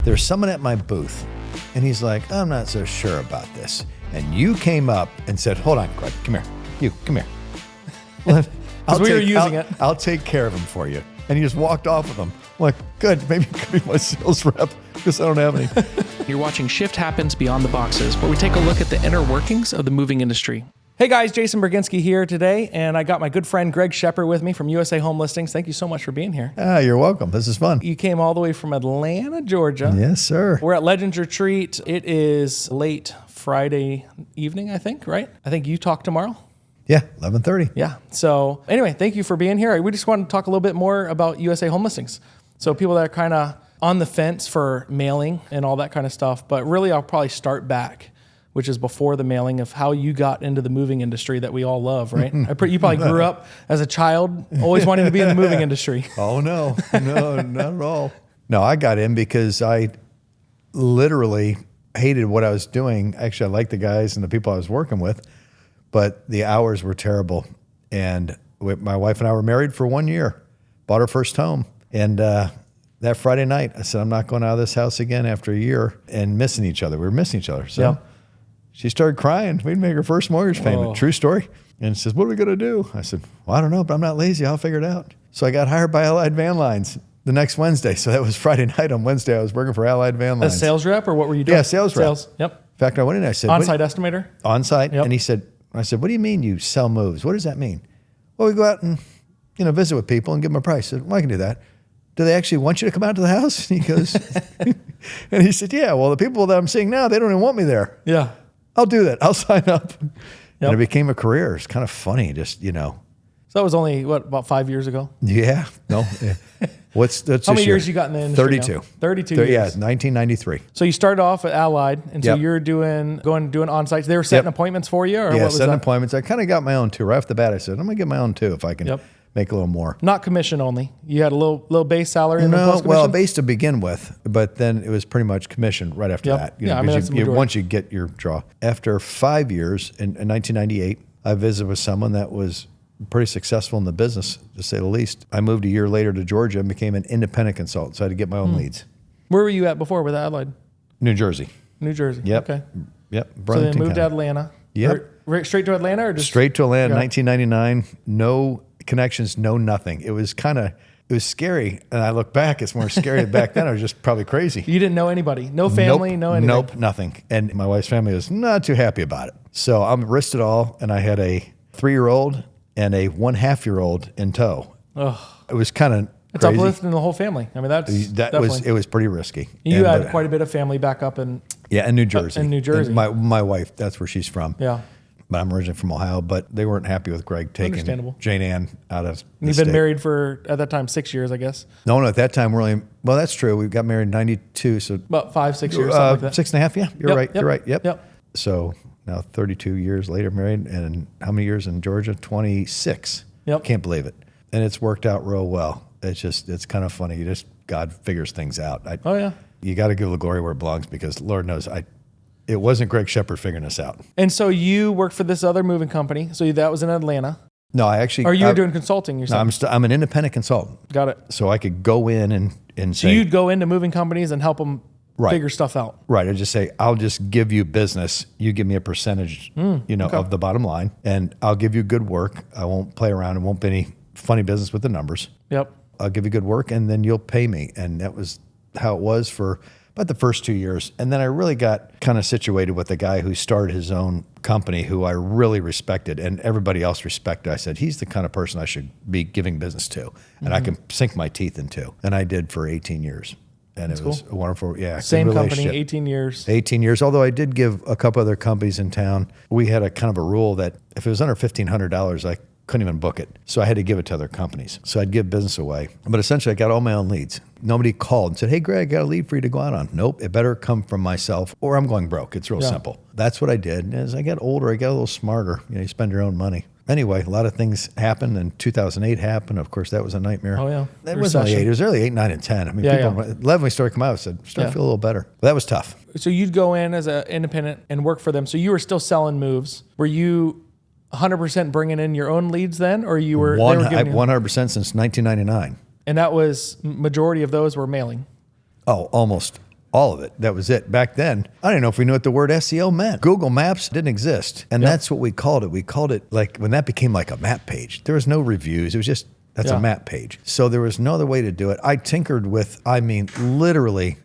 There's someone at my booth, and he's like, I'm not so sure about this. And you came up and said, hold on, Greg, come here. You, come here. I'll take care of him for you. And he just walked off with him. I'm like, good, maybe you could be my sales rep because I don't have any. You're watching Shift Happens Beyond the Boxes, where we take a look at the inner workings of the moving industry. Hey guys, Jason Bergenske here today, and I got my good friend Greg Sheppard with me from USA Home Listings. Thank you so much for being here. You're welcome. This is fun. You came all the way from Atlanta, Georgia. Yes, sir. We're at Legends Retreat. It is late Friday evening, I think, right? I think you talk tomorrow. Yeah, 11:30. Yeah. So anyway, thank you for being here. We just want to talk a little bit more about USA Home Listings. So people that are kind of on the fence for mailing and all that kind of stuff, but really I'll probably start back, which is before the mailing, of how you got into the moving industry that we all love, right? You probably grew up as a child always wanting to be in the moving industry. Oh, no, not at all. No, I got in because I literally hated what I was doing. Actually, I liked the guys and the people I was working with, but the hours were terrible. And my wife and I were married for 1 year, bought our first home. And that Friday night, I said, I'm not going out of this house again after a year and missing each other. We were missing each other. So she started crying. We'd make her first mortgage payment. True story. And she says, what are we going to do? I said, well, I don't know, but I'm not lazy. I'll figure it out. So I got hired by Allied Van Lines the next Wednesday. So that was Friday night. On Wednesday, I was working for Allied Van Lines. As sales rep, or what were you doing? Yeah, sales rep. Yep. In fact, I went in and I said, on-site estimator? On-site. Yep. And I said, what do you mean you sell moves? What does that mean? Well, we go out and visit with people and give them a price. I said, well, I can do that. Do they actually want you to come out to the house? And he goes, and he said, yeah, well, the people that I'm seeing now, they don't even want me there. Yeah. I'll do that. I'll sign up. Yep. And it became a career. It's kind of funny, just, So that was only, about 5 years ago? Yeah. No. Yeah. That's How many years you got in the industry 32. Now? 32 years. Yeah, 1993. So you started off at Allied, and so you're doing on-sites. They were setting appointments for you? Or what was setting that? Appointments. I kind of got my own too. Right off the bat, I said, I'm going to get my own too if I can make a little more. Not commission only. You had a little base salary and then plus commission? Well, base to begin with, but then it was pretty much commission right after that. Once you get your draw. After 5 years, in 1998, I visited with someone that was pretty successful in the business, to say the least. I moved a year later to Georgia and became an independent consultant, so I had to get my own leads. Where were you at before with Allied? New Jersey. New Jersey. Yep. Okay. Yep. So then moved to Atlanta. Yep. Straight to Atlanta, or just straight to Atlanta? 1999. No connections, no nothing. It was scary, and I look back, it's more scary. Back then I was just probably crazy. You didn't know anybody, no family, no anything. Nope, nothing. And my wife's family was not too happy about it. So I risked it all, and I had a 3-year-old and a 1.5-year-old in tow. Oh, it was kind of it's crazy. Uplifting the whole family. I mean, it was pretty risky. You had quite a bit of family back up in New Jersey. In New Jersey, and my wife, that's where she's from. Yeah. But I'm originally from Ohio, but they weren't happy with Greg taking Jane Ann out of the You've state. been married for, at that time, 6 years, I guess. No, at that time, well, that's true. We got married in 92, so... About 5-6 years, something like that. 6.5, yeah. You're right. You're right. Yep. So now 32 years later, married, and how many years in Georgia? 26. Yep. Can't believe it. And it's worked out real well. It's kind of funny. God figures things out. You got to give the glory where it belongs, because Lord knows it wasn't Greg Sheppard figuring this out. And so you worked for this other moving company. So that was in Atlanta. No, I actually... Or you were doing consulting yourself? No, I'm an independent consultant. Got it. So I could go in and say... So you'd go into moving companies and help them figure stuff out. Right. I'd just say, I'll just give you business. You give me a percentage, of the bottom line, and I'll give you good work. I won't play around. It won't be any funny business with the numbers. Yep. I'll give you good work, and then you'll pay me. And that was how it was for about the first 2 years. And then I really got kind of situated with a guy who started his own company, who I really respected, and everybody else respected. I said, he's the kind of person I should be giving business to, and I can sink my teeth into. And I did for 18 years. And it was a wonderful, Same company, 18 years. 18 years, although I did give a couple other companies in town. We had a kind of a rule that if it was under $1,500, I couldn't even book it. So I had to give it to other companies. So I'd give business away. But essentially, I got all my own leads. Nobody called and said, hey, Greg, I got a lead for you to go out on. Nope, it better come from myself or I'm going broke. It's real simple. That's what I did. And as I got older, I got a little smarter. You spend your own money. Anyway, a lot of things happened, and 2008 happened. Of course, that was a nightmare. Oh, yeah. It wasn't only 8. It was early 8, 9, and 10. I mean, 11 when we started coming out, I said, starting to feel a little better. But that was tough. So you'd go in as an independent and work for them. So you were still selling moves. Were you 100% bringing in your own leads then, or you were 100% since 1999? And that was, majority of those were mailing. Oh, almost All of it. That was it. Back then, I didn't know if we knew what the word SEO meant. Google Maps didn't exist. And that's what we called it. We called it like when that became like a map page. There was no reviews. It was just, that's a map page. So there was no other way to do it. I tinkered with, literally,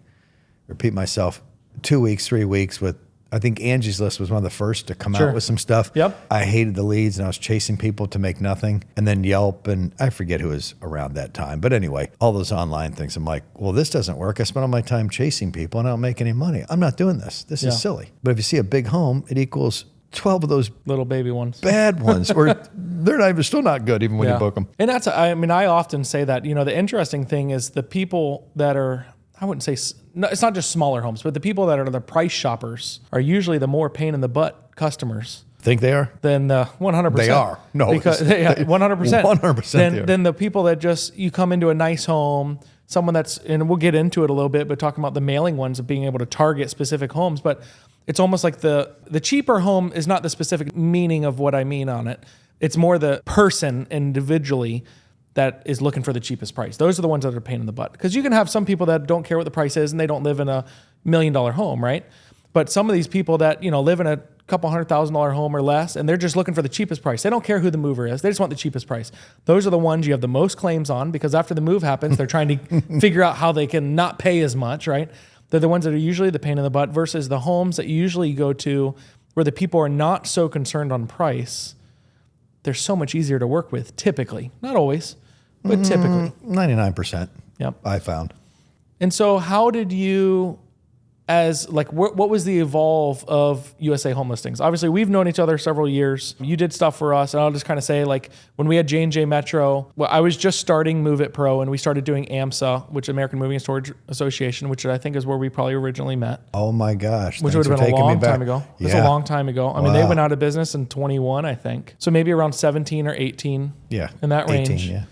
repeat myself, 2 weeks, 3 weeks with, I think Angie's List was one of the first to come out with some stuff. Yep. I hated the leads and I was chasing people to make nothing. And then Yelp, and I forget who was around that time. But anyway, all those online things. I'm like, well, this doesn't work. I spend all my time chasing people and I don't make any money. I'm not doing this. This is silly. But if you see a big home, it equals 12 of those little baby ones, bad ones, or they're not even, still not good even when you book them. And that's, I often say that, the interesting thing is the people that are, I wouldn't say, no, it's not just smaller homes, but the people that are the price shoppers are usually the more pain in the butt customers. Think they are? Then 100%. They are. No, because 100%. 100%. Then the people that just, you come into a nice home, someone that's, and we'll get into it a little bit, but talking about the mailing ones of being able to target specific homes, but it's almost like the cheaper home is not the specific meaning of what I mean on it. It's more the person individually that is looking for the cheapest price. Those are the ones that are a pain in the butt. Because you can have some people that don't care what the price is and they don't live in $1 million home, right? But some of these people that, live in a couple $100,000 home or less, and they're just looking for the cheapest price. They don't care who the mover is. They just want the cheapest price. Those are the ones you have the most claims on, because after the move happens, they're trying to figure out how they can not pay as much, right? They're the ones that are usually the pain in the butt, versus the homes that you usually go to where the people are not so concerned on price. They're so much easier to work with, typically. Not always, but typically. 99%. Yep. I found. And so how did you, what was the evolve of USA Home Listings? Obviously, we've known each other several years. You did stuff for us. And I'll just kind of say, when we had J&J Metro, I was just starting Move It Pro, and we started doing AMSA, which is American Moving and Storage Association, which I think is where we probably originally met. Oh my gosh. Which would have been a long time ago. It was a long time ago. I mean, they went out of business in 21, I think. So maybe around 17 or 18. Yeah. In that range. 18, yeah.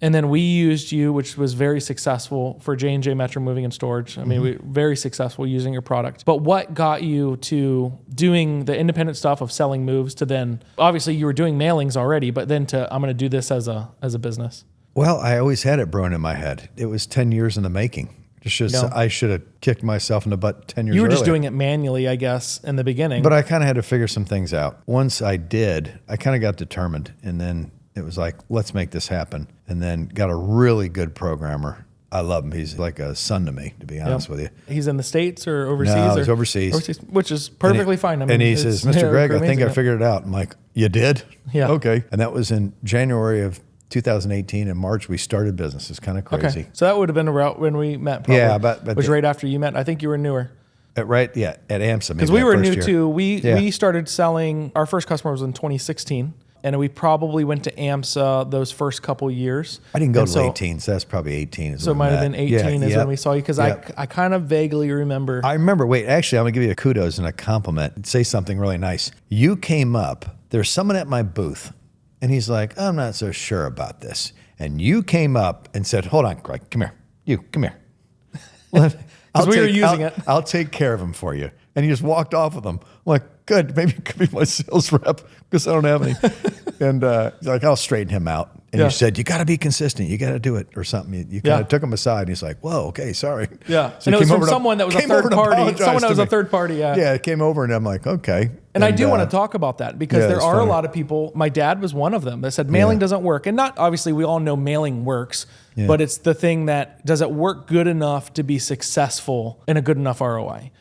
And then we used you, which was very successful for J&J Metro Moving and Storage. I mean, we very successful using your product. But what got you to doing the independent stuff of selling moves to then, obviously you were doing mailings already, but then to, I'm going to do this as a business? Well, I always had it brewing in my head. It was 10 years in the making. I should have kicked myself in the butt 10 years You were earlier. just doing it manually, I guess, in the beginning. But I kind of had to figure some things out. Once I did, I kind of got determined, and then it was like, let's make this happen. And then got a really good programmer. I love him. He's like a son to me, to be honest with you. He's in the States or overseas? No, he's overseas. Which is perfectly fine. I mean, and he says, Mr. Greg, I think I figured it out. I'm like, you did? Yeah. Okay. And that was in January of 2018. In March, we started business. It's kind of crazy. Okay. So that would have been around when we met, probably. Yeah. But it was right after you met. I think you were newer. At AMSA. Because we were new too. We started selling, our first customer was in 2016. And we probably went to AMSA those first couple years. I didn't go to 18, so that's probably 18. So it might have been 18 is when we saw you, because I kind of vaguely remember. I remember, actually, I'm going to give you a kudos and a compliment. Say something really nice. You came up, there's someone at my booth, and he's like, I'm not so sure about this. And you came up and said, hold on, Greg, come here. Come here. Because we were using it. I'll take care of him for you. And he just walked off with them. I'm like, good, maybe you could be my sales rep because I don't have any. And he's like, I'll straighten him out. And you said, you got to be consistent. You got to do it or something. You kind of took him aside and he's like, whoa, okay, sorry. Yeah. So and it was from someone that was a third party. Someone that was a third party, Yeah, it came over and I'm like, okay. And I do want to talk about that because there are a lot of people, my dad was one of them, that said mailing doesn't work. And not, obviously, we all know mailing works, but it's the thing that, does it work good enough to be successful in a good enough ROI?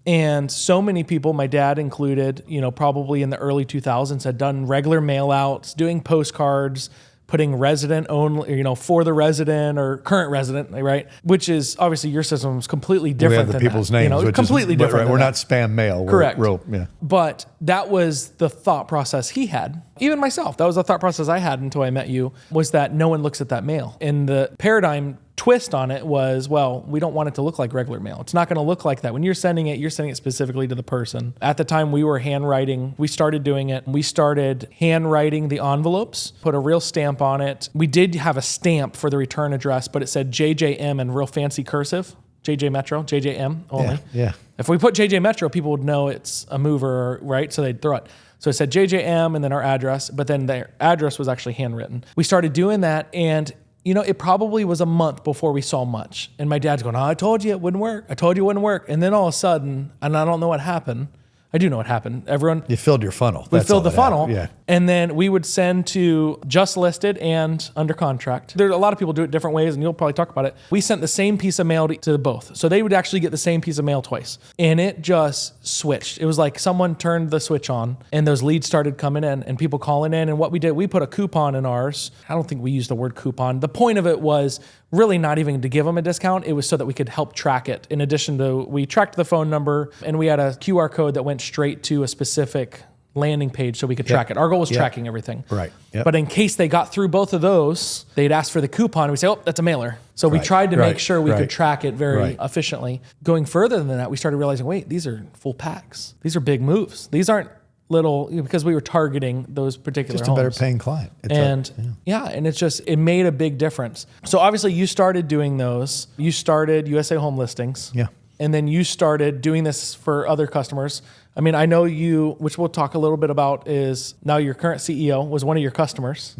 And so many people, my dad included, probably in the early 2000s, had done regular mail outs, doing postcards, putting resident only, for the resident or current resident, right? Which is obviously your system is completely different. We have the people's names, which completely is different. Right, we're not spam mail. Correct. We're real, But that was the thought process he had. Even myself, that was the thought process I had until I met you, was that no one looks at that mail. And the paradigm twist on it was, well, we don't want it to look like regular mail. It's not going to look like that. When you're sending it specifically to the person. At the time we were handwriting, we started doing it. We started handwriting the envelopes, put a real stamp on it. We did have a stamp for the return address, but it said JJM in real fancy cursive. J&J Metro, JJM only. Yeah. If we put J&J Metro, people would know it's a mover, right? So they'd throw it. So it said JJM and then our address, but then their address was actually handwritten. We started doing that, and it probably was a month before we saw much. And my dad's going, I told you it wouldn't work. I told you it wouldn't work. And then all of a sudden, and I don't know what happened. I do know what happened. You filled your funnel. We filled the funnel. Happened. Yeah. And then we would send to just listed and under contract. There are a lot of people do it different ways, and you'll probably talk about it. We sent the same piece of mail to both. So they would actually get the same piece of mail twice. And it just switched. It was like someone turned the switch on and those leads started coming in and people calling in. And what we did, we put a coupon in ours. I don't think we used the word coupon. The point of it was really not even to give them a discount. It was so that we could help track it. In addition to, we tracked the phone number and we had a QR code that went straight to a specific landing page so we could track it. Our goal was tracking everything. Right. Yep. But in case they got through both of those, they'd ask for the coupon. We'd say, oh, that's a mailer. So we tried to make sure we could track it very efficiently. Going further than that, we started realizing, wait, these are full packs. These are big moves. These aren't little, because we were targeting those particular just homes. a better paying client. And it made a big difference. So obviously you started doing those. You started USA Home Listings. Yeah. And then you started doing this for other customers. I mean, I know you, which we'll talk a little bit about, is now your current CEO was one of your customers,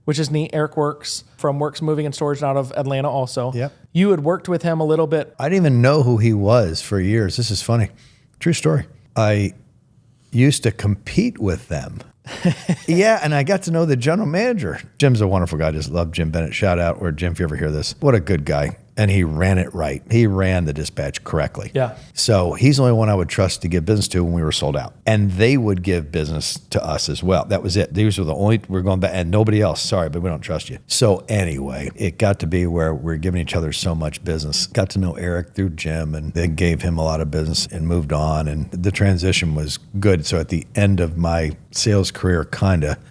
which is neat. Eric Wirks from Wirks Moving and Storage out of Atlanta also. Yep. You had worked with him a little bit. I didn't even know who he was for years. This is funny. True story. I used to compete with them. Yeah, and I got to know the general manager. Jim's a wonderful guy. I just love Jim Bennett. Shout out, or Jim, if you ever hear this. What a good guy. And he ran it right. He ran the dispatch correctly. Yeah. So he's the only one I would trust to give business to when we were sold out. And they would give business to us as well. That was it. These were the only, we're going back, and nobody else. Sorry, but we don't trust you. So anyway, it got to be where we're giving each other so much business. Got to know Eric through Jim, and they gave him a lot of business and moved on. And the transition was good. So at the end of my sales career,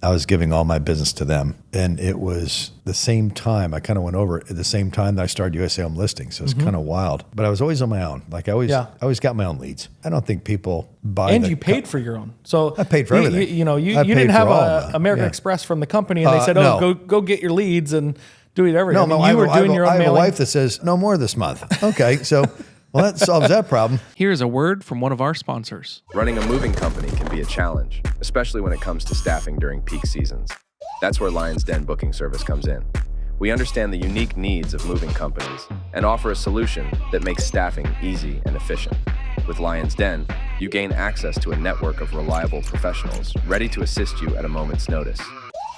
I was giving all my business to them. And it was the same time, I kind of went over it at the same time that I started USA Home Listings. So it's kind of wild. But I was always on my own. Like I always got my own leads. I don't think people buy And you paid for your own. So I paid for everything. You didn't have American Express from the company and they said, no. go get your leads and do it everything. No, you were doing your own I have mailing. a wife that says, no more this month. Okay, so well, that solves that problem. Here's a word from one of our sponsors. Running a moving company can be a challenge, especially when it comes to staffing during peak seasons. That's where Lion's Den booking service comes in. We understand the unique needs of moving companies and offer a solution that makes staffing easy and efficient. With Lion's Den, you gain access to a network of reliable professionals ready to assist you at a moment's notice.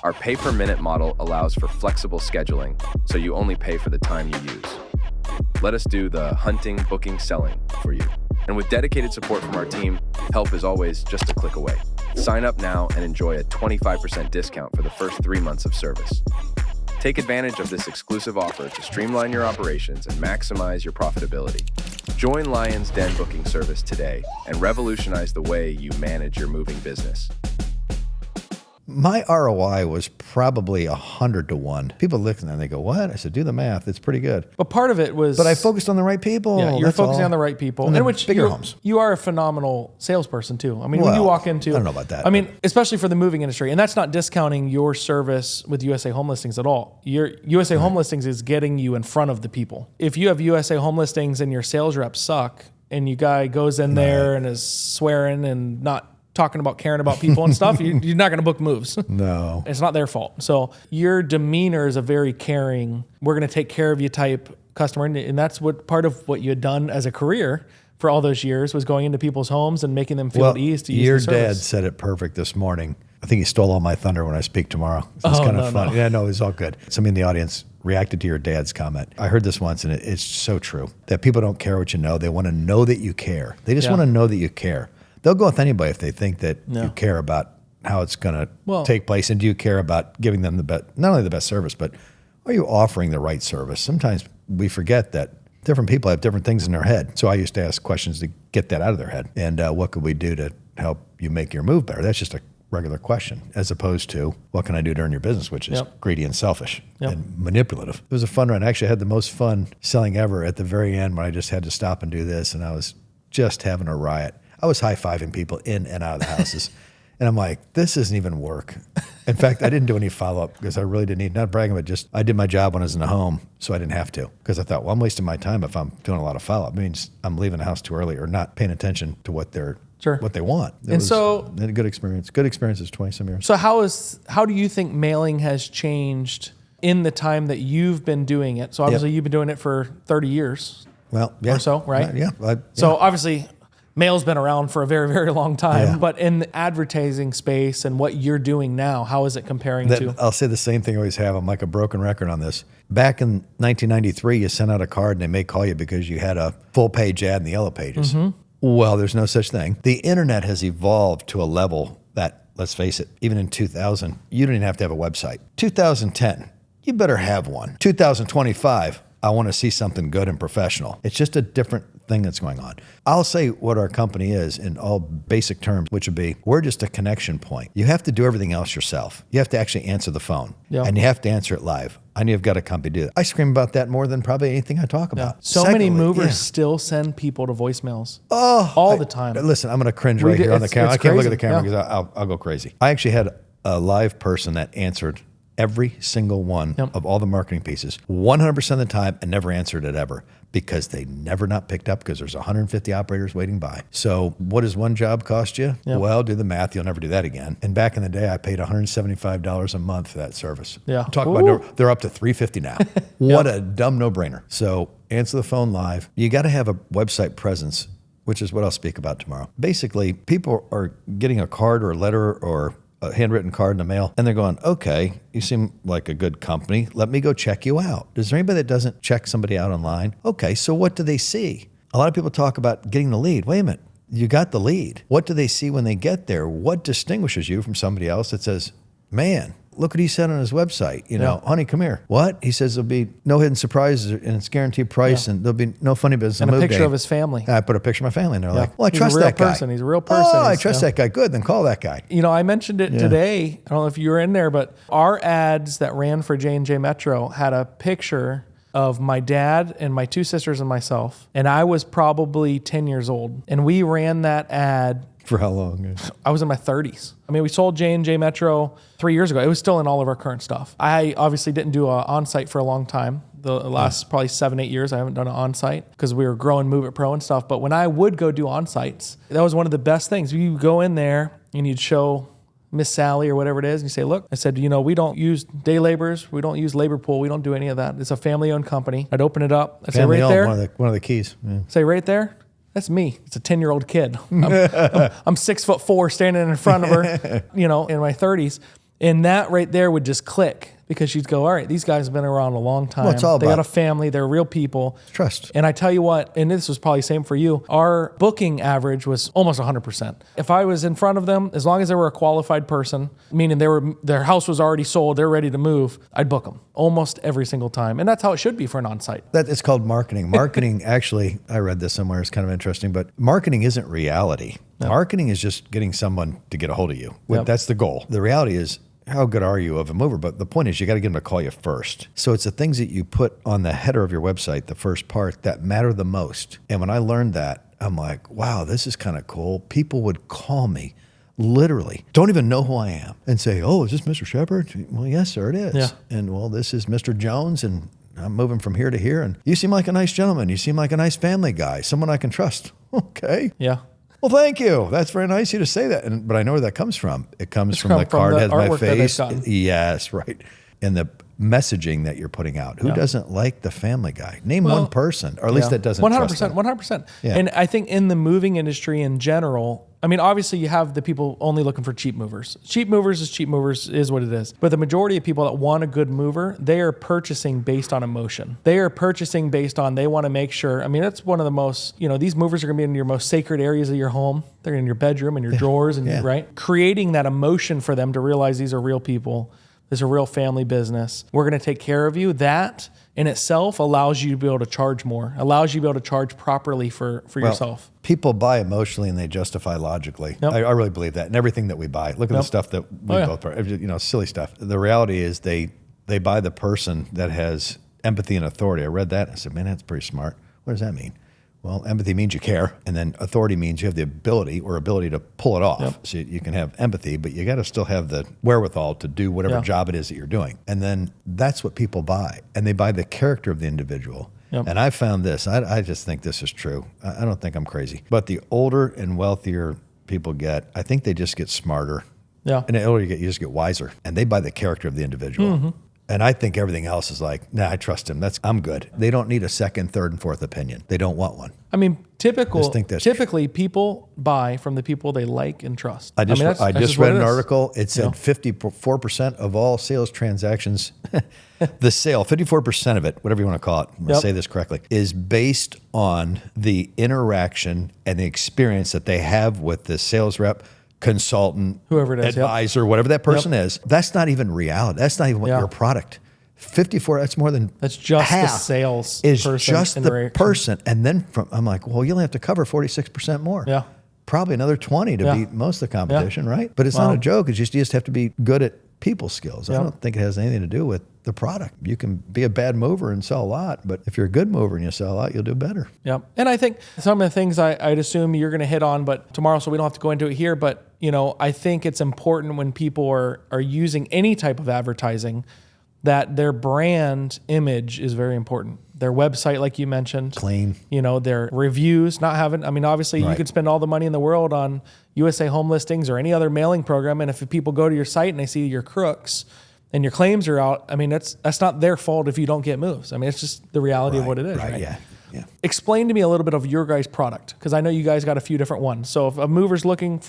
Our pay-per-minute model allows for flexible scheduling, so you only pay for the time you use. Let us do the hunting, booking, selling for you. And with dedicated support from our team, help is always just a click away. Sign up now and enjoy a 25% discount for the first 3 months of service. Take advantage of this exclusive offer to streamline your operations and maximize your profitability. Join Lion's Den booking service today and revolutionize the way you manage your moving business. My ROI was probably 100 to 1. People look at that and they go, what? I said, do the math. It's pretty good. But part of it was... But I focused on the right people. Yeah, you're focusing on the right people. And which bigger homes. You are a phenomenal salesperson too. I mean, when you walk into... I don't know about that. I mean, especially for the moving industry. And that's not discounting your service with USA Home Listings at all. Your USA Home Listings is getting you in front of the people. If you have USA Home Listings and your sales reps suck and you guy goes in there and is swearing and not talking about caring about people and stuff, you're not going to book moves. No. It's not their fault. So your demeanor is a very caring, we're going to take care of you type customer. And that's what part of what you had done as a career for all those years was going into people's homes and making them feel at ease to use the service. Your dad said it perfect this morning. I think he stole all my thunder when I speak tomorrow. So it's kind of fun. No. Yeah, no, it's all good. Somebody in the audience reacted to your dad's comment. I heard this once and it's so true that people don't care what you know. They want to know that you care. They just want to know that you care. They'll go with anybody if they think that you care about how it's going to take place. And do you care about giving them the best, not only the best service, but are you offering the right service? Sometimes we forget that different people have different things in their head. So I used to ask questions to get that out of their head. And what could we do to help you make your move better? That's just a regular question, as opposed to what can I do to earn your business, which is greedy and selfish and manipulative. It was a fun run. I actually had the most fun selling ever at the very end when I just had to stop and do this. And I was just having a riot. I was high-fiving people in and out of the houses. And I'm like, this isn't even work. In fact, I didn't do any follow-up because I really didn't need, not bragging, but just I did my job when I was in the home, so I didn't have to. Because I thought, well, I'm wasting my time if I'm doing a lot of follow-up. It means I'm leaving the house too early or not paying attention to what they're what they want. It was a good experience. Good experiences, 20-some years. So how do you think mailing has changed in the time that you've been doing it. So obviously you've been doing it for 30 years. Well, yeah. Or so, right? Yeah. So obviously mail's been around for a very, very long time, but in the advertising space and what you're doing now, how is it comparing to? I'll say the same thing I always have. I'm like a broken record on this. Back in 1993, you sent out a card and they may call you because you had a full page ad in the yellow pages. Well, there's no such thing. The internet has evolved to a level that, let's face it, even in 2000, you don't even have to have a website. 2010, you better have one. 2025, I want to see something good and professional. It's just a different thing that's going on. I'll say what our company is in all basic terms, which would be, we're just a connection point. You have to do everything else yourself. You have to actually answer the phone and you have to answer it live. And you've got a company to do that. I scream about that more than probably anything I talk about. So many movers still send people to voicemails all the time. Listen, I'm going to cringe right here on the camera. I can't look at the camera because I'll go crazy. I actually had a live person that answered every single one of all the marketing pieces 100% of the time and never answered it ever because they never not picked up because there's 150 operators waiting by. So what does one job cost you? Well, do the math. You'll never do that again. And back in the day, I paid $175 a month for that service. Talk about, they're up to $350 now. What a dumb no-brainer. So answer the phone live. You got to have a website presence, which is what I'll speak about tomorrow. Basically, people are getting a card or a letter or a handwritten card in the mail, and they're going, okay, you seem like a good company. Let me go check you out. Is there anybody that doesn't check somebody out online? Okay, so what do they see? A lot of people talk about getting the lead. Wait a minute, you got the lead. What do they see when they get there? What distinguishes you from somebody else that says, man, look what he said on his website. You know, honey, come here. What? He says there'll be no hidden surprises and it's guaranteed price and there'll be no funny business. And a picture of his family. I put a picture of my family and they're like, well, I trust that guy. He's a real person. Oh, I trust that guy. Good, then call that guy. You know, I mentioned it today. I don't know if you were in there, but our ads that ran for J&J Metro had a picture of my dad and my two sisters and myself. And I was probably 10 years old. And we ran that ad. For how long? I was in my 30s. I mean, we sold J&J Metro 3 years ago. It was still in all of our current stuff. I obviously didn't do an on-site for a long time. The last probably 7-8 years, I haven't done an on-site because we were growing Move It Pro and stuff. But when I would go do on-sites, that was one of the best things. You go in there and you'd show Miss Sally or whatever it is, and you say, look, I said, you know, we don't use day laborers. We don't use labor pool. We don't do any of that. It's a family-owned company. I'd open it up. I'd say right there. One of the keys. Yeah. Say right there. That's me. It's a 10-year-old kid. I'm 6'4", standing in front of her, you know, in my 30s. And that right there would just click because she'd go, all right, these guys have been around a long time. Well, it's all they got a family. They're real people. Trust. And I tell you what, and this was probably the same for you, our booking average was almost 100%. If I was in front of them, as long as they were a qualified person, meaning their house was already sold, they're ready to move, I'd book them almost every single time. And that's how it should be for an on-site. That is called marketing. Marketing, actually, I read this somewhere. It's kind of interesting, but marketing isn't reality. Yep. Marketing is just getting someone to get a hold of you. That's the goal. The reality is, how good are you of a mover? But the point is you got to get them to call you first. So it's the things that you put on the header of your website, the first part, that matter the most. And when I learned that, I'm like, wow, this is kind of cool. People would call me, literally, don't even know who I am, and say, oh, is this Mr. Sheppard? Well, yes, sir, it is. Yeah. And well, this is Mr. Jones, and I'm moving from here to here. And you seem like a nice gentleman. You seem like a nice family guy, someone I can trust. Okay. Yeah. Well, thank you. That's very nice of you to say that. But I know where that comes from. It comes from the card that has my face. Yes, right. And the messaging that you're putting out. Who doesn't like the family guy? Name one person, or at least that doesn't 100%, 100%. Yeah. And I think in the moving industry in general, I mean, obviously you have the people only looking for cheap movers. Cheap movers is what it is. But the majority of people that want a good mover, they are purchasing based on emotion. They are purchasing based on, they want to make sure, I mean, that's one of the most, you know, these movers are going to be in your most sacred areas of your home. They're in your bedroom and your drawers and right? Creating that emotion for them to realize these are real people. This is a real family business. We're going to take care of you. That in itself allows you to be able to charge more, allows you to be able to charge properly for yourself. People buy emotionally and they justify logically. Yep. I really believe that in everything that we buy. Look at the stuff that we both buy, you know, silly stuff. The reality is they buy the person that has empathy and authority. I read that and I said, man, that's pretty smart. What does that mean? Well, empathy means you care, and then authority means you have the ability to pull it off. Yep. So you can have empathy, but you got to still have the wherewithal to do whatever job it is that you're doing. And then that's what people buy, and they buy the character of the individual. Yep. And I found this, I just think this is true. I don't think I'm crazy. But the older and wealthier people get, I think they just get smarter. Yeah. And the older you get, you just get wiser. And they buy the character of the individual. Mm-hmm. And I think everything else is like, nah, I trust him. I'm good. They don't need a second, third, and fourth opinion. They don't want one. I mean, typically people buy from the people they like and trust. I just read an article. It said 54% of all sales transactions, the sale, 54% of it, whatever you want to call it, I'm going to say this correctly, is based on the interaction and the experience that they have with the sales rep, consultant, whoever it is, advisor, whatever that person is. That's not even reality. That's not even what your product. 54, that's more than that's just half the sales is person just the person. And then I'm like, well, you only have to cover 46% more. Yeah. Probably another 20 to beat most of the competition, right? But it's not a joke. It's just you just have to be good at people skills. I don't think it has anything to do with the product. You can be a bad mover and sell a lot, but if you're a good mover and you sell a lot, you'll do better. Yeah. And I think some of the things I'd assume you're going to hit on, but tomorrow, so we don't have to go into it here, but I think it's important when people are using any type of advertising that their brand image is very important. Their website, like you mentioned. Clean. Their reviews, obviously you could spend all the money in the world on USA Home Listings or any other mailing program, and if people go to your site and they see your crooks and your claims are out, that's not their fault if you don't get moves. It's just the reality of what it is, right? Yeah. Explain to me a little bit of your guys' product, because I know you guys got a few different ones. So if a mover's looking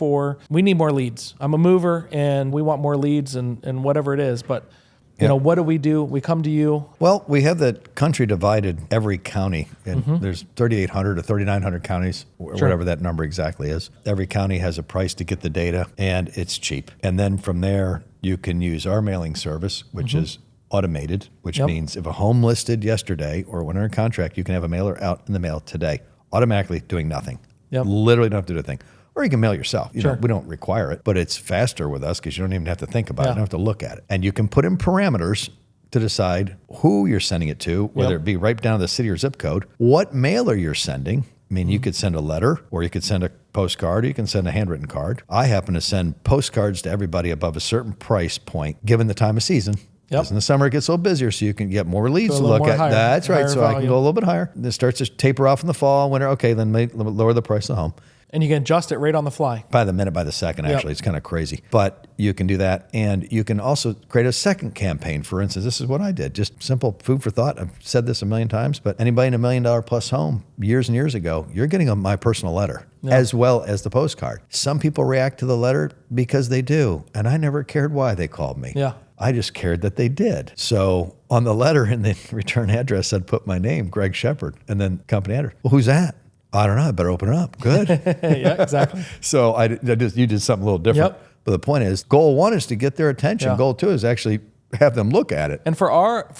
we need more leads. I'm a mover and we want more leads and whatever it is, but what do? We come to you. Well, we have the country divided every county, and there's 3,800 to 3,900 counties, whatever that number exactly is. Every county has a price to get the data, and it's cheap. And then from there, you can use our mailing service, which is automated, which means if a home listed yesterday or when under contract, you can have a mailer out in the mail today, automatically doing nothing. Literally don't have to do a thing. Or you can mail yourself. We don't require it, but it's faster with us because you don't even have to think about it. You don't have to look at it. And you can put in parameters to decide who you're sending it to, whether it be right down to the city or zip code, what mailer you're sending. You could send a letter, or you could send a postcard, or you can send a handwritten card. I happen to send postcards to everybody above a certain price point, given the time of season. Because in the summer it gets a little busier, so you can get more leads to look at. That's right. So I can go a little bit higher. And it starts to taper off in the fall, winter. Okay, then lower the price of the home. And you can adjust it right on the fly. By the minute, by the second, actually. It's kind of crazy. But you can do that. And you can also create a second campaign. For instance, this is what I did. Just simple food for thought. I've said this a million times, but anybody in $1 million plus home years and years ago, you're getting my personal letter as well as the postcard. Some people react to the letter because they do. And I never cared why they called me. Yeah. I just cared that they did. So on the letter in the return address, I'd put my name, Greg Sheppard, and then company address. Well, who's that? I don't know. I better open it up. Good. Yeah, exactly. So you did something a little different. But the point is, goal one is to get their attention. Goal two is actually have them look at it. And for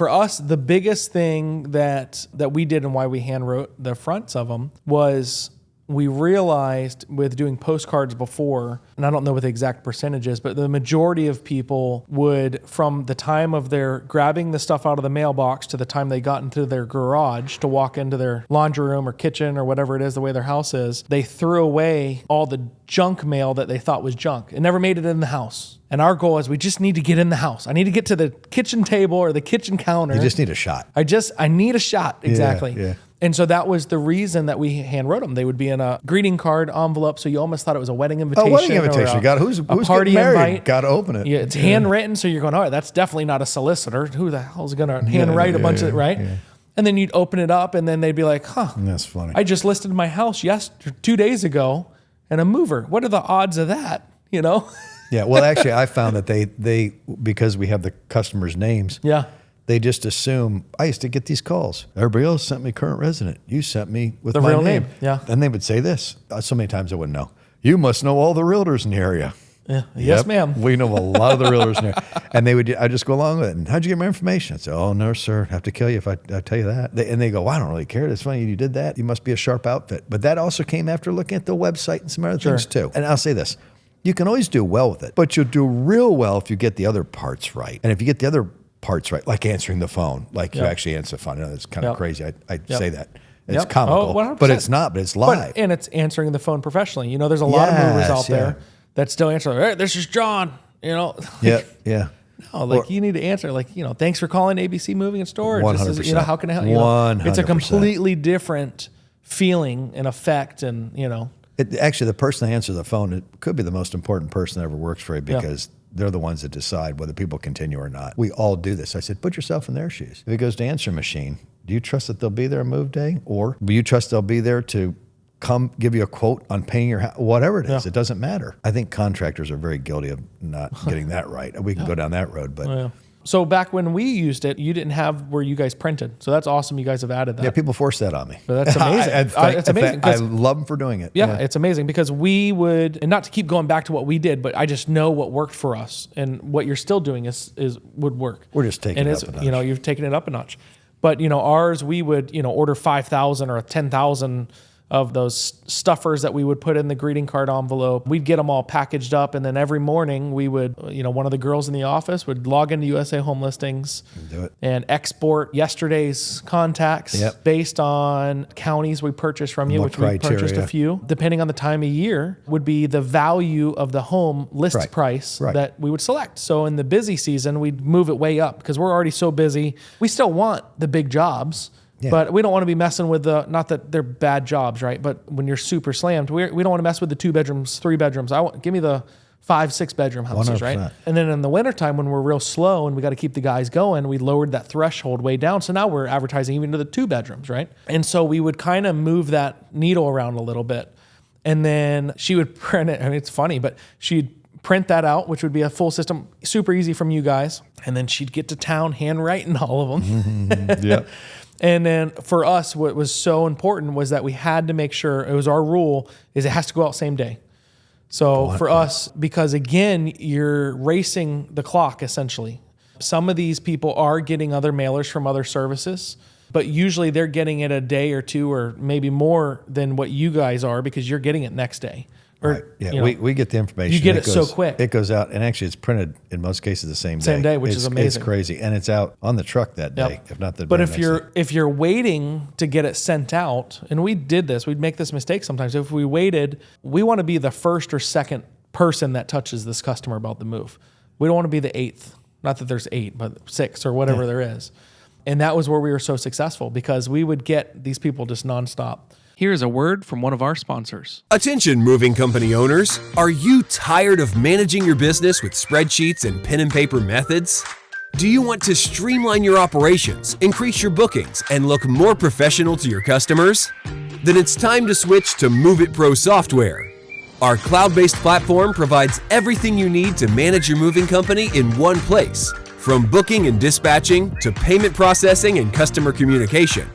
us, the biggest thing that we did and why we hand wrote the fronts of them was we realized with doing postcards before, and I don't know what the exact percentage is, but the majority of people would, from the time of their grabbing the stuff out of the mailbox to the time they got into their garage to walk into their laundry room or kitchen or whatever it is, the way their house is, they threw away all the junk mail that they thought was junk. It never made it in the house. And our goal is we just need to get in the house. I need to get to the kitchen table or the kitchen counter. You just need a shot. I need a shot. Exactly. Yeah. And so that was the reason that we hand wrote them. They would be in a greeting card envelope, so you almost thought it was a wedding invitation. Oh, wedding invitation. Who's party getting married? Invite. Got to open it. Yeah, it's handwritten, so you're going, all right, that's definitely not a solicitor. Who the hell is going to handwrite a bunch of it, right? Yeah. And then you'd open it up, and then they'd be like, huh. That's funny. I just listed my house 2 days ago, and a mover. What are the odds of that, Yeah, well, actually, I found that they because we have the customers' names, they just assume, I used to get these calls. Everybody else sent me current resident. You sent me with the my real name. Yeah. And they would say this. So many times I wouldn't know. You must know all the realtors in the area. Yeah. Yes, ma'am. We know a lot of the realtors in there. And I just go along with it. And how'd you get my information? I say, oh, no, sir. I have to kill you if I tell you that. And they go, well, I don't really care. It's funny you did that. You must be a sharp outfit. But that also came after looking at the website and some other things too. And I'll say this. You can always do well with it, but you'll do real well if you get the other parts right. And if you get the other parts right, like answering the phone, like you actually answer the phone. I know that's kind of crazy. I say that. It's comical, but it's not, but it's live. And it's answering the phone professionally. There's a lot of movers out there that still answer, hey, this is John, Yeah. No, you need to answer, thanks for calling ABC Moving and Storage. 100%. How can I help you? 100%. It's a completely different feeling and effect and, Actually, the person that answers the phone, it could be the most important person that ever works for you because they're the ones that decide whether people continue or not. We all do this. I said, put yourself in their shoes. If it goes to answer machine, do you trust that they'll be there on move day? Or do you trust they'll be there to come give you a quote on painting your house? Whatever it is, it doesn't matter. I think contractors are very guilty of not getting that right. We can go down that road, but... So back when we used it, you didn't have where you guys printed. So that's awesome. You guys have added that. Yeah, people force that on me. But that's amazing. It's amazing. I love them for doing it. Yeah, it's amazing because we would, and not to keep going back to what we did, but I just know what worked for us, and what you're still doing would work. We're just taking it up a notch. You've taken it up a notch. But ours, we would order 5,000 or 10,000 of those stuffers that we would put in the greeting card envelope. We'd get them all packaged up, and then every morning we would, one of the girls in the office would log into USA Home Listings and export yesterday's contacts based on counties we purchased from you, which we purchased a few. Depending on the time of year, would be the value of the home list price that we would select. So in the busy season, we'd move it way up because we're already so busy. We still want the big jobs. Yeah. But we don't want to be messing with not that they're bad jobs, right? But when you're super slammed, we don't want to mess with the 2 bedrooms, 3 bedrooms. Give me the 5, 6 bedroom houses, 100%. Right? And then in the wintertime, when we're real slow and we got to keep the guys going, we lowered that threshold way down. So now we're advertising even to the 2 bedrooms, right? And so we would kind of move that needle around a little bit. And then she would print it. I mean, it's funny, but she'd print that out, which would be a full system, super easy from you guys. And then she'd get to town handwriting all of them. Yeah. And then for us, what was so important was that we had to make sure, it was our rule, is it has to go out same day. So for us, because again, you're racing the clock essentially. Some of these people are getting other mailers from other services, but usually they're getting it a day or two or maybe more than what you guys are because you're getting it next day. Right. Yeah, we get the information. You get it so quick. It goes out, and actually it's printed in most cases the same day. Same day, which is amazing. It's crazy, and it's out on the truck that day, if not the. But if you're waiting to get it sent out, and we did this, we'd make this mistake sometimes. If we waited, we want to be the first or second person that touches this customer about the move. We don't want to be the 8th. Not that there's 8, but 6 or whatever there is. And that was where we were so successful because we would get these people just nonstop. Here's a word from one of our sponsors. Attention moving company owners. Are you tired of managing your business with spreadsheets and pen and paper methods? Do you want to streamline your operations, increase your bookings, and look more professional to your customers? Then it's time to switch to Move It Pro software. Our cloud-based platform provides everything you need to manage your moving company in one place, from booking and dispatching to payment processing and customer communication.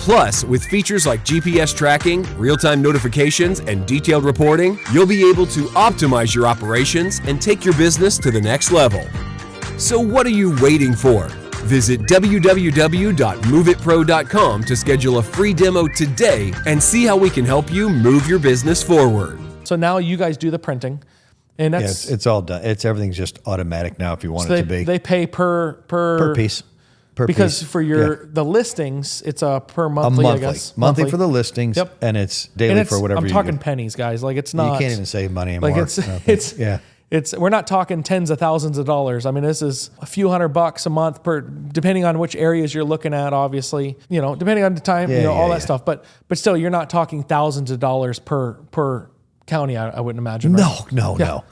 Plus, with features like GPS tracking, real-time notifications, and detailed reporting, you'll be able to optimize your operations and take your business to the next level. So what are you waiting for? Visit www.moveitpro.com to schedule a free demo today and see how we can help you move your business forward. So now you guys do the printing. And that's it's all done. Everything's just automatic now if you want it to be. They pay per piece. Because for the listings, it's a per monthly, I guess. Monthly for the listings, and it's daily for whatever I'm talking pennies, guys. Like it's not. You can't even save money anymore. We're not talking tens of thousands of dollars. I mean, this is a few $100 a month depending on which areas you're looking at, obviously, depending on the time, all that stuff. But still, you're not talking thousands of dollars per county, I wouldn't imagine. Right? No.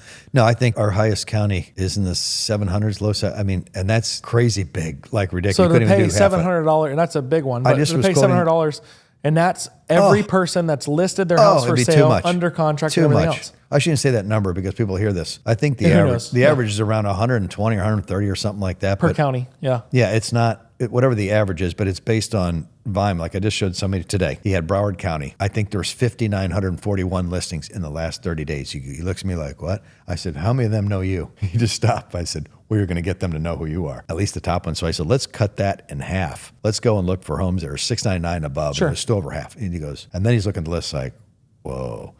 I think our highest county is in the 700s, low. I mean, and that's crazy big, like ridiculous. So to pay $700, and that's a big one. But to pay $700, and that's every person that's listed their house for sale, under contract, and everything else. I shouldn't say that number because people hear this. I think the average is around 120 or 130 or something like that per county. Yeah, it's not whatever the average is, but it's based on volume. Like I just showed somebody today. He had Broward County. I think there was 5,941 listings in the last 30 days. He looks at me like, what? I said, how many of them know you? He just stopped. I said, well, you're going to get them to know who you are, at least the top one. So I said, let's cut that in half. Let's go and look for homes that are 699 above. Sure. And it's still over half. And he goes, and then he's looking at the list like, whoa.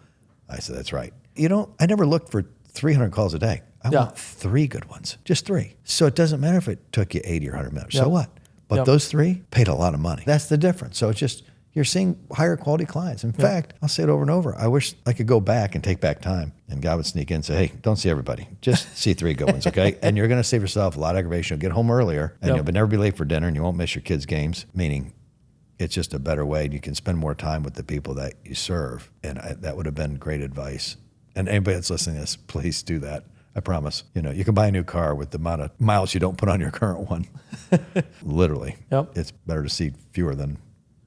I said, that's right. I never looked for 300 calls a day. I want 3 good ones, just 3. So it doesn't matter if it took you 80 or 100 minutes. So what? But those 3 paid a lot of money. That's the difference. So it's just, you're seeing higher quality clients. In fact, I'll say it over and over. I wish I could go back and take back time. And God would sneak in and say, hey, don't see everybody. Just see 3 good ones, okay? And you're going to save yourself a lot of aggravation. You'll get home earlier, and you'll never be late for dinner, and you won't miss your kids' games, meaning it's just a better way. You can spend more time with the people that you serve. And that would have been great advice. And anybody that's listening to this, please do that. I promise. You can buy a new car with the amount of miles you don't put on your current one. Literally. Yep. It's better to see fewer than.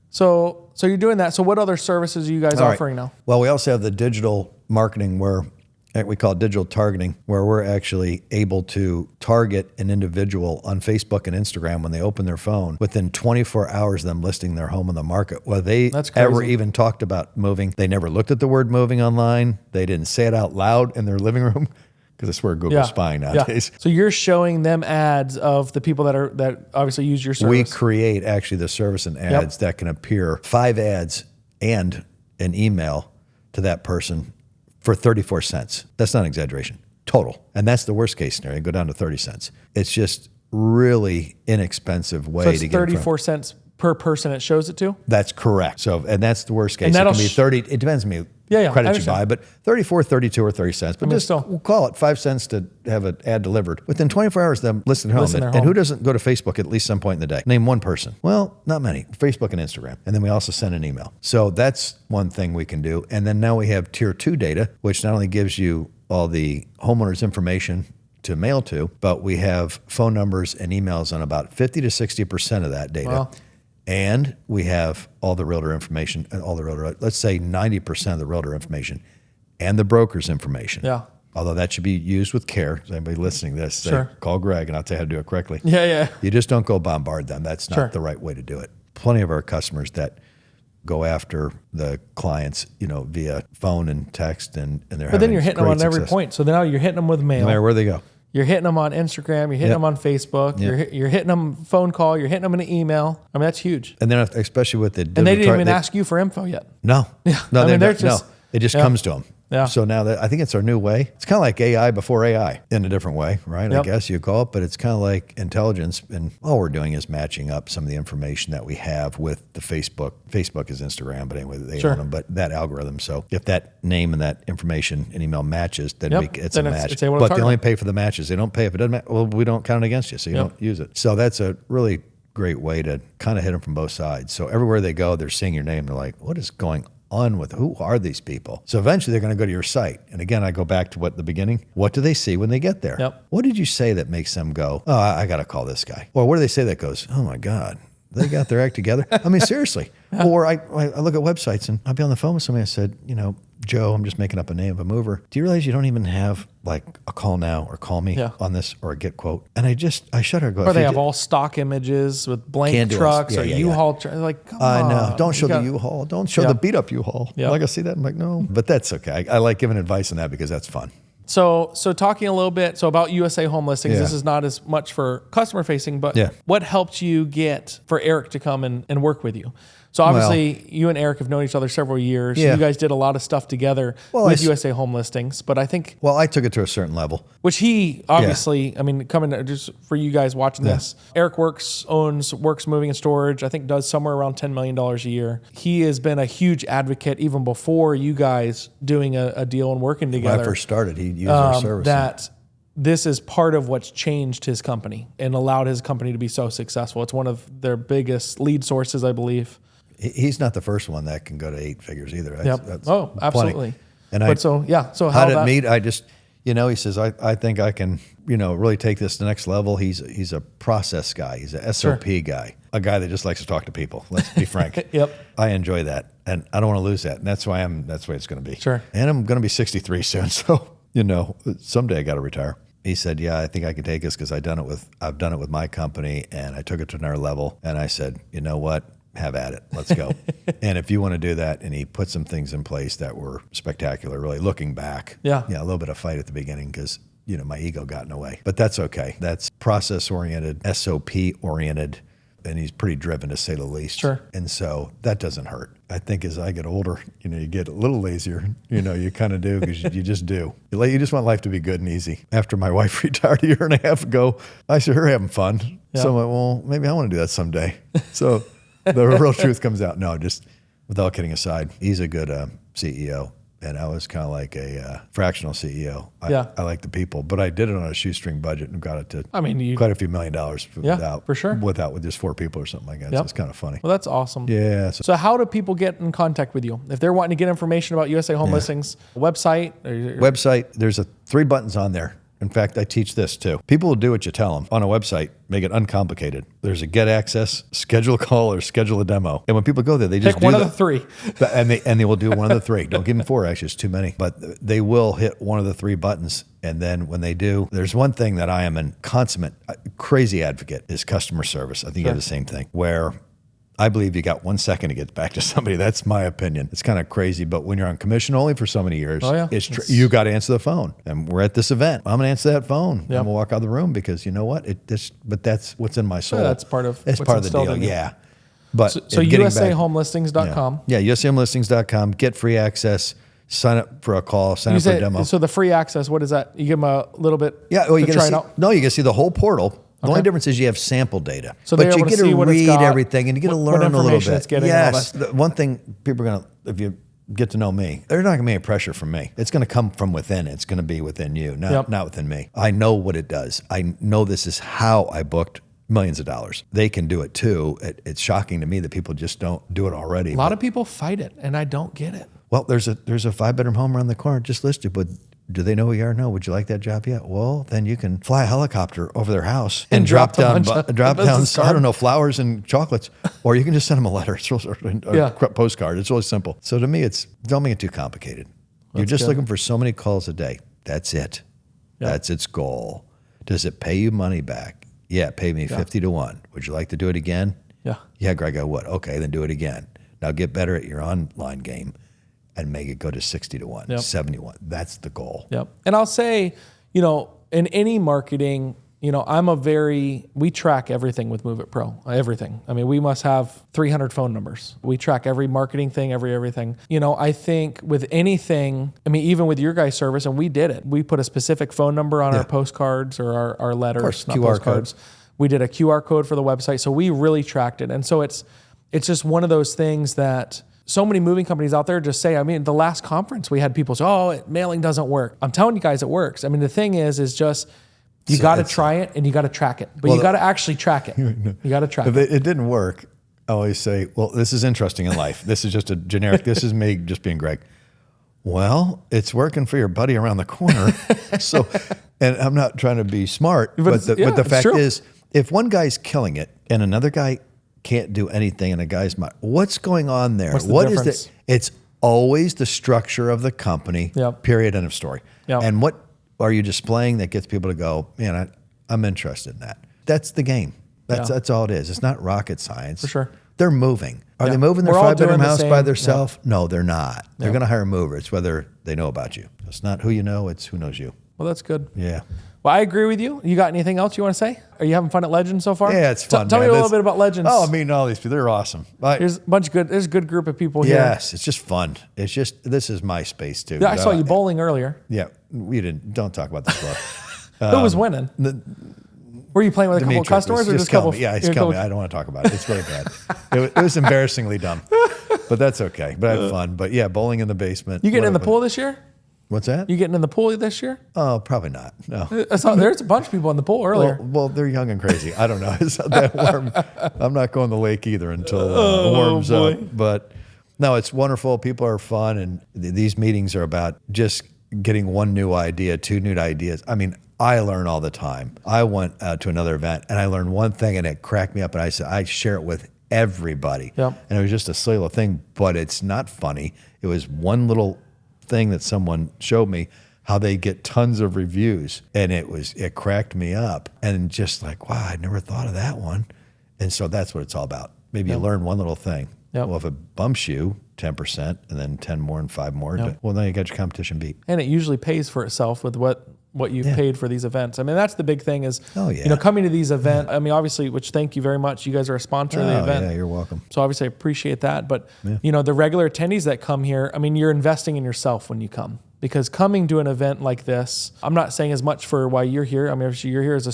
So you're doing that. So what other services are you guys offering now? Well, we also have the digital marketing where we call it digital targeting, where we're actually able to target an individual on Facebook and Instagram when they open their phone within 24 hours of them listing their home on the market. Well, they ever even talked about moving. They never looked at the word moving online. They didn't say it out loud in their living room because I swear Google's spying nowadays. Yeah. So you're showing them ads of the people that obviously use your service. We create actually the service and ads that can appear, 5 ads and an email to that person for 34 cents. That's not an exaggeration. Total. And that's the worst case scenario. Go down to 30 cents. It's just really inexpensive way so it's to get 34 cents per person it shows it to? That's correct. So, and that's the worst case. It can be 30. It depends on me. Credit you buy, but 34, 32, or 30 cents. But we'll call it 5 cents to have an ad delivered. Within 24 hours, them listing their home. And who doesn't go to Facebook at least some point in the day? Name one person. Well, not many. Facebook and Instagram. And then we also send an email. So that's one thing we can do. And then now we have tier 2 data, which not only gives you all the homeowners' information to mail to, but we have phone numbers and emails on about 50 to 60% of that data. Wow. And we have all the realtor information and let's say 90% of the realtor information and the broker's information. Yeah. Although that should be used with care. Is anybody listening to this? Say, call Greg and I'll tell you how to do it correctly. Yeah. You just don't go bombard them. That's not the right way to do it. Plenty of our customers that go after the clients, via phone and text and they're But then you're hitting them on every point. So now you're hitting them with mail. No matter where they go. You're hitting them on Instagram. You're hitting them on Facebook. You're hitting them phone call. You're hitting them in an email. I mean, that's huge. And then especially with the and they didn't even ask you for info yet. No. Yeah. No, just it just comes to them. Yeah. So now I think it's our new way. It's kind of like AI before AI in a different way, right? I guess you call it, but it's kind of like intelligence. And all we're doing is matching up some of the information that we have with the Facebook. Facebook is Instagram, but anyway, they own them, but that algorithm. So if that name and that information and email matches, then it's a match. But they only pay for the matches. They don't pay if it doesn't match. Well, we don't count it against you, so you don't use it. So that's a really great way to kind of hit them from both sides. So everywhere they go, they're seeing your name. They're like, what is going on with who are these people? So eventually they're going to go to your site. And again, I go back to the beginning. What do they see when they get there? Yep. What did you say that makes them go, oh, I got to call this guy? Or what do they say that goes, oh my God, they got their act together? I mean, seriously. Or I look at websites and I'll be on the phone with somebody. I said, Joe, I'm just making up a name of a mover. Do you realize you don't even have like a call now or call me on this or a get quote? And I shudder. Go. Or they have all stock images with blank trucks or U-Haul. Like, come on. I know. Don't show the U-Haul. Don't show the beat up U-Haul. Yep. Like I see that. I'm like, no. But that's okay. I like giving advice on that because that's fun. So talking a little bit about USA Home Listings, this is not as much for customer facing, but what helped you get for Eric to come and work with you? So obviously you and Eric have known each other several years. You guys did a lot of stuff together with USA Home Listings, but I think... Well, I took it to a certain level. Which he obviously, I mean, coming just for you guys watching this, Eric owns Wirks Moving and Storage, I think does somewhere around $10 million a year. He has been a huge advocate even before you guys doing a deal and working together. When I first started, he used our service. That this is part of what's changed his company and allowed his company to be so successful. It's one of their biggest lead sources, I believe. He's not the first one that can go to 8 figures either. That's absolutely. And so how did it meet? I just, he says, I think I can, really take this to the next level. He's a process guy. He's a SOP guy, a guy that just likes to talk to people. Let's be frank. I enjoy that. And I don't want to lose that. And that's why that's the way it's going to be. Sure. And I'm going to be 63 soon. So, someday I got to retire. He said, yeah, I think I can take this because I've done it with my company and I took it to another level. And I said, you know what? Have at it. Let's go. And if you want to do that, and he put some things in place that were spectacular, really looking back. Yeah, a little bit of fight at the beginning because, my ego got in the way. But that's okay. That's process-oriented, SOP-oriented, and he's pretty driven to say the least. Sure. And so that doesn't hurt. I think as I get older, you get a little lazier. You kind of do because you just do. You just want life to be good and easy. After my wife retired a year and a half ago, I saw her having fun. Yeah. So I'm like, well, maybe I want to do that someday. So... the real truth comes out. No, just without kidding aside, he's a good CEO. And I was kind of like a fractional CEO. I like the people, but I did it on a shoestring budget and got it to quite a few $1 million with just 4 people or something like that. So it's kind of funny. Well, that's awesome. Yeah. So how do people get in contact with you? If they're wanting to get information about USA Home Listings, website? There's 3 buttons on there. In fact, I teach this too. People will do what you tell them. On a website, make it uncomplicated. There's a get access, schedule a call, or schedule a demo. And when people go there, they just Pick one of the three. And they will do one of the three. Don't give them four, actually, it's too many. But they will hit one of the three buttons. And then when they do, there's one thing that I am a consummate, crazy advocate is customer service. I think you have the same thing, where I believe you got 1 second to get back to somebody. That's my opinion. It's kind of crazy, but when you're on commission only for so many years, you got to answer the phone. And we're at this event. I'm going to answer that phone. I'm going to walk out of the room because you know what? But that's what's in my soul. Yeah, that's part of it's part of the deal. Yeah. But so USAHomelistings.com. Yeah, USAHomelistings.com. Get free access. Sign up for a call. Sign up for a demo. So the free access, what is that? You give them a little bit. Yeah. Well, you to get try to it see. out? No, you get to see the whole portal. The only difference is you have sample data, so but you get to read everything and you get to learn a little bit. It's getting yes, the one thing people are gonna, if you get to know me, they're not gonna be any pressure from me. It's gonna come from within. It's gonna be within you, not within me. I know what it does. I know this is how I booked millions of dollars. They can do it too. It's shocking to me that people just don't do it already. A lot of people fight it, and I don't get it. Well, there's a 5-bedroom home around the corner just listed, but do they know who you are? No. Would you like that job yet? Well, then you can fly a helicopter over their house and drop down, I don't know, flowers and chocolates, or you can just send them a letter, a postcard. It's really simple. So to me, don't make it too complicated. You're just looking for so many calls a day. That's it. Yeah. That's its goal. Does it pay you money back? Yeah, it paid me 50 to 1. Would you like to do it again? Yeah. Yeah, Greg, I would. Okay, then do it again. Now get better at your online game and make it go to 60 to 1, 71. That's the goal. Yep. And I'll say, in any marketing, we track everything with Move It Pro, everything. I mean, we must have 300 phone numbers. We track every marketing thing, everything. I think with anything, even with your guys' service, and we did it. We put a specific phone number on our postcards or our letters, course, not QR postcards. code. We did a QR code for the website. So we really tracked it. And so it's just one of those things that so many moving companies out there just say, the last conference we had people say, mailing doesn't work. I'm telling you guys it works. The thing is just, you got to try it and you got to track it, but you got to actually track it. You got to track it. If it didn't work, I always say, well, this is interesting in life. This is just a generic, this is me just being Greg. Well, it's working for your buddy around the corner. So, and I'm not trying to be smart, but the fact is, if one guy's killing it and another guy can't do anything in a guy's mind, what's going on there? What is it? It's always the structure of the company, period, end of story. Yep. And what are you displaying that gets people to go, man, I'm interested in that. That's the game. That's all it is. It's not rocket science. For sure. They're moving. Are they moving their 5-bedroom house by themselves? No, they're not. They're going to hire a mover. It's whether they know about you. It's not who you know, it's who knows you. Well, that's good. Yeah. Well, I agree with you. You got anything else you want to say? Are you having fun at Legends so far? Yeah, it's fun. Tell me a little bit about Legends. Oh, all these people, they're awesome. There's a good group of people here. Yes, it's just fun. This is my space too. Yeah, I saw you bowling earlier. Yeah, we didn't. Don't talk about this club. Who was winning? Were you playing with a couple of customers or just a couple? Yeah, he's killing me. I don't want to talk about it. It's really bad. It was embarrassingly dumb, but that's okay. But I had fun. But yeah, bowling in the basement. You getting in the pool this year? What's that? You getting in the pool this year? Oh, probably not. No. There's a bunch of people in the pool earlier. Well, they're young and crazy. I don't know. It's not that warm. I'm not going to the lake either until it warms up. But no, it's wonderful. People are fun. And these meetings are about just getting one new idea, 2 new ideas. I learn all the time. I went to another event and I learned one thing and it cracked me up. And I said, I share it with everybody. Yep. And it was just a silly little thing, but it's not funny. It was one little thing that someone showed me how they get tons of reviews, and it cracked me up, and just like, wow, I never thought of that one. And so that's what it's all about. Maybe you learn one little thing. Yep. Well, if it bumps you 10% and then 10 more and 5 more, well, then you got your competition beat. And it usually pays for itself with what you've paid for these events. That's the big thing is, coming to these events. Obviously, which thank you very much. You guys are a sponsor of the event. Yeah, you're welcome. So obviously I appreciate that. But, the regular attendees that come here, you're investing in yourself when you come. Because coming to an event like this, I'm not saying as much for why you're here. Obviously you're here as a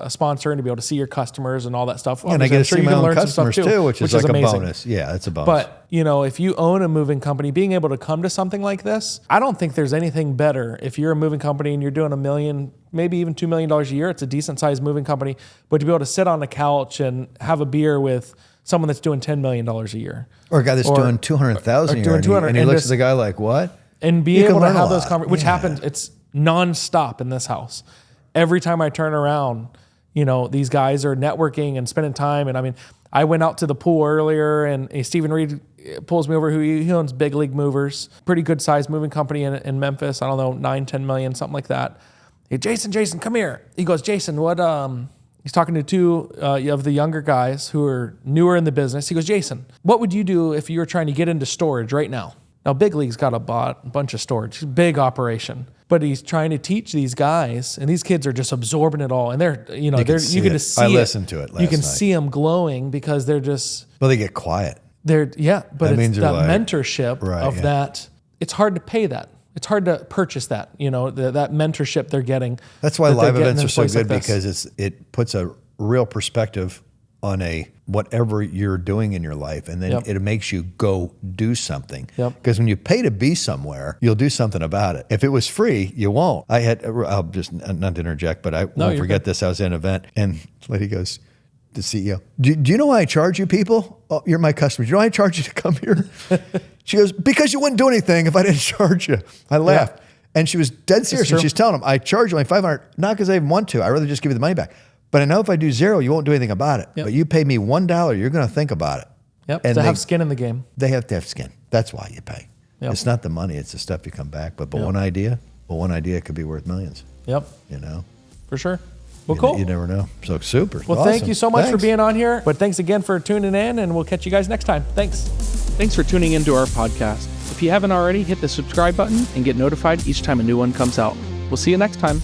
sponsor and to be able to see your customers and all that stuff. And I get to see my own customers too, which is like amazing. A bonus. Yeah, it's a bonus. But, if you own a moving company, being able to come to something like this, I don't think there's anything better. If you're a moving company and you're doing $1 million, maybe even $2 million a year, it's a decent sized moving company, but to be able to sit on the couch and have a beer with someone that's doing $10 million a year. Or a guy that's doing $200,000 a year. And he looks at the guy like, what? And be able to have those conversations, which happens, it's nonstop in this house. Every time I turn around, you know, these guys are networking and spending time. And I mean, I went out to the pool earlier, and Stephen Reed pulls me over, who he owns Big League Movers, pretty good sized moving company in Memphis. I don't know, 9-10 million, something like that. Hey, Jason, come here. He goes, Jason, what, he's talking to two of the younger guys who are newer in the business. He goes, Jason, what would you do if you were trying to get into storage right now? Now, Big League's got a bunch of storage, big operation, but he's trying to teach these guys, and these kids are just absorbing it all. And they're, you know, you can just see it. I listened to it last night. You can see them glowing because they're just. Well, they get quiet. But that it's that mentorship of that. It's hard to pay that. It's hard to purchase that, you know, that mentorship they're getting. That's why live events are so good, because it puts a real perspective on whatever you're doing in your life, and then it makes you go do something. Because when you pay to be somewhere, you'll do something about it. If it was free, you won't. I'll just not to interject, but I won't forget this. I was in an event, and the lady goes, the CEO, do you know why I charge you people? Oh, you're my customers. Do you know why I charge you to come here? She goes, because you wouldn't do anything if I didn't charge you. I laughed. And she was dead serious. And she's telling them, I charge you only $500, not because I even want to. I'd rather just give you the money back. But I know if I do zero, you won't do anything about it. But you pay me $1, you're going to think about it. And to have skin in the game. They have to have skin. That's why you pay. It's not the money, it's the stuff you come back. But one idea could be worth millions. You know? For sure. Well, cool. You never know. So super. Well, awesome. Thank you so much for being on here. But thanks again for tuning in, and we'll catch you guys next time. Thanks. Thanks for tuning into our podcast. If you haven't already, hit the subscribe button and get notified each time a new one comes out. We'll see you next time.